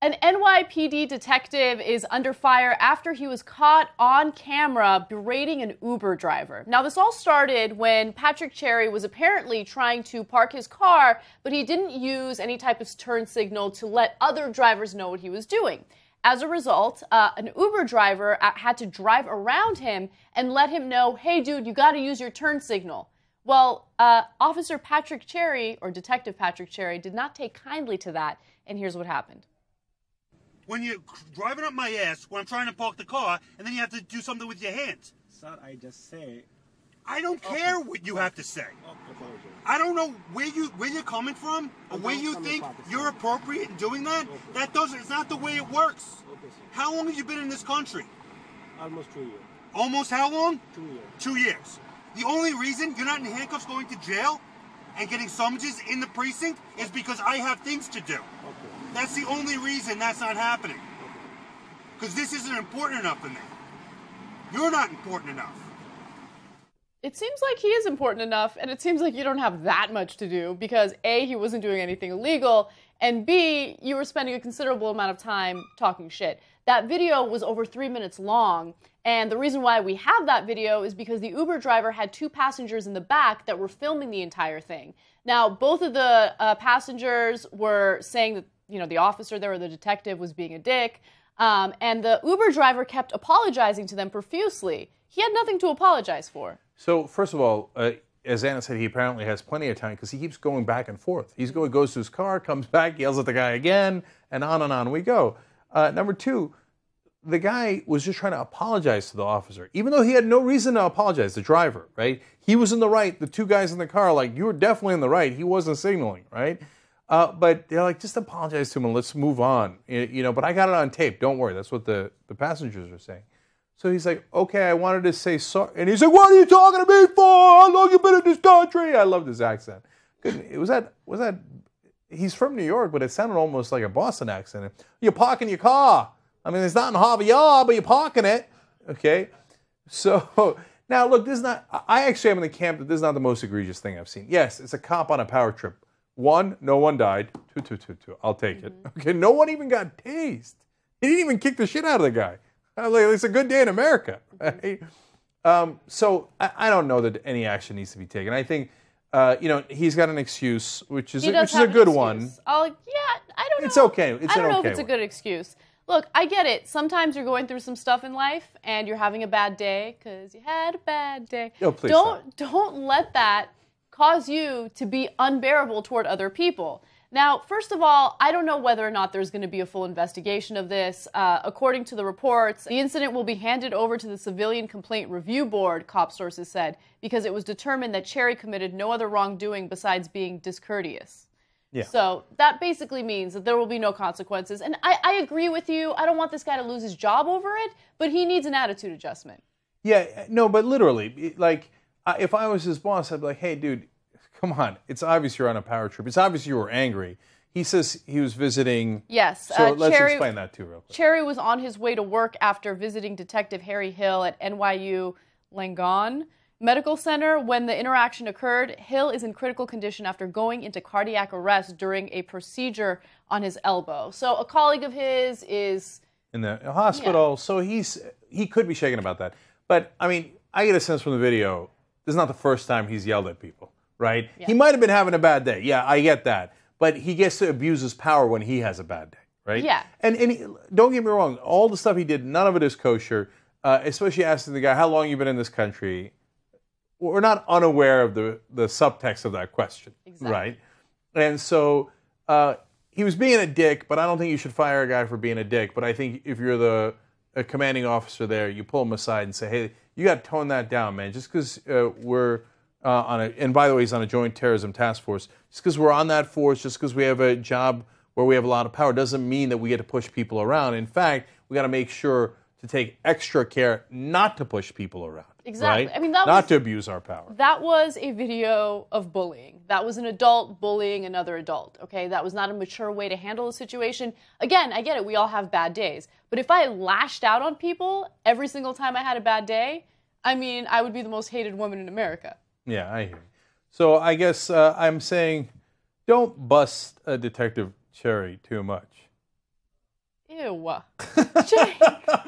An NYPD detective is under fire after he was caught on camera berating an Uber driver. Now, this all started when Patrick Cherry was apparently trying to park his car, but he didn't use any type of turn signal to let other drivers know what he was doing. As a result, an Uber driver had to drive around him and let him know, hey, dude, you got to use your turn signal. Well, Officer Patrick Cherry, or Detective Patrick Cherry, did not take kindly to that, and here's what happened. When you're driving up my ass when I'm trying to park the car, and then you have to do something with your hands. Sir, I just say... I don't care what you have to say. I don't know where you're coming from, or where you think you're appropriate in doing that. It's not the way it works. How long have you been in this country? Almost 2 years. Almost how long? 2 years. 2 years. The only reason you're not in handcuffs going to jail and getting summonses in the precinct is because I have things to do. That's the only reason that's not happening. Because this isn't important enough for me. You're not important enough. It seems like he is important enough, and it seems like you don't have that much to do because A, he wasn't doing anything illegal, and B, you were spending a considerable amount of time talking shit. That video was over 3 minutes long, and the reason why we have that video is because the Uber driver had 2 passengers in the back that were filming the entire thing. Now, both of the passengers were saying that, you know, the officer there or the detective was being a dick, and the Uber driver kept apologizing to them profusely. He had nothing to apologize for. So, first of all, as Anna said, he apparently has plenty of time because he keeps going back and forth. He goes to his car, comes back, yells at the guy again, and on we go. Number 2, the guy was just trying to apologize to the officer, even though he had no reason to apologize, the driver, right? He was in the right. The 2 guys in the car, like, you were definitely in the right. He wasn't signaling, right? But they're like, just apologize to him and let's move on. You know, but I got it on tape. Don't worry. That's what the passengers are saying. So he's like, okay, I wanted to say sorry. And he's like, what are you talking to me for? How long you been in this country? I love his accent. Was that, he's from New York, but it sounded almost like a Boston accent. You're parking your car. I mean, it's not in Harvard Yard, but you're parking it. Okay? So, now look, this is not, I actually am in the camp that this is not the most egregious thing I've seen. Yes, it's a cop on a power trip. 1, no one died. 2. I'll take it. Okay, no one even got tased. He didn't even kick the shit out of the guy. Like, it's a good day in America, right? So I don't know that any action needs to be taken. I think, you know, he's got an excuse, which is a good one. Oh, yeah, I don't know. It's okay. I don't know if it's a good excuse. Look, I get it. Sometimes you're going through some stuff in life, and you're having a bad day because you had a bad day. Oh, please don't let that cause you to be unbearable toward other people. Now, first of all, I don't know whether or not there's going to be a full investigation of this. According to the reports, the incident will be handed over to the Civilian Complaint Review Board, cop sources said, because it was determined that Cherry committed no other wrongdoing besides being discourteous. Yeah. So that basically means that there will be no consequences. And I agree with you. I don't want this guy to lose his job over it, but he needs an attitude adjustment. Yeah, no, but literally, like, if I was his boss, I'd be like, hey, dude, come on. It's obvious you're on a power trip. It's obvious you were angry. He says he was visiting. Yes. So let's explain that too real quick. Cherry was on his way to work after visiting Detective Harry Hill at NYU Langone Medical Center. When the interaction occurred, Hill is in critical condition after going into cardiac arrest during a procedure on his elbow. So a colleague of his is in the hospital. Yeah. So he could be shaken about that. But, I mean, I get a sense from the video, this is not the first time he's yelled at people. Right? Yeah. He might have been having a bad day. Yeah, I get that. But he gets to abuse his power when he has a bad day, right? Yeah. And don't get me wrong, all the stuff he did, none of it is kosher, especially asking the guy, how long you been in this country? We're not unaware of the subtext of that question, exactly. Right? And so he was being a dick, but I don't think you should fire a guy for being a dick. But I think if you're the commanding officer there, you pull him aside and say, hey, you got to tone that down, man. Just because we're... and by the way, he's on a joint terrorism task force. Just because we're on that force, just because we have a job where we have a lot of power, doesn't mean that we get to push people around. In fact, we got to make sure to take extra care not to push people around. Exactly. Right? I mean, not to abuse our power. That was a video of bullying. That was an adult bullying another adult. Okay, that was not a mature way to handle a situation. Again, I get it. We all have bad days. But if I lashed out on people every single time I had a bad day, I mean, I would be the most hated woman in America. Yeah, I hear you. So I guess I'm saying don't bust Detective Cherry too much. Ew. Jake.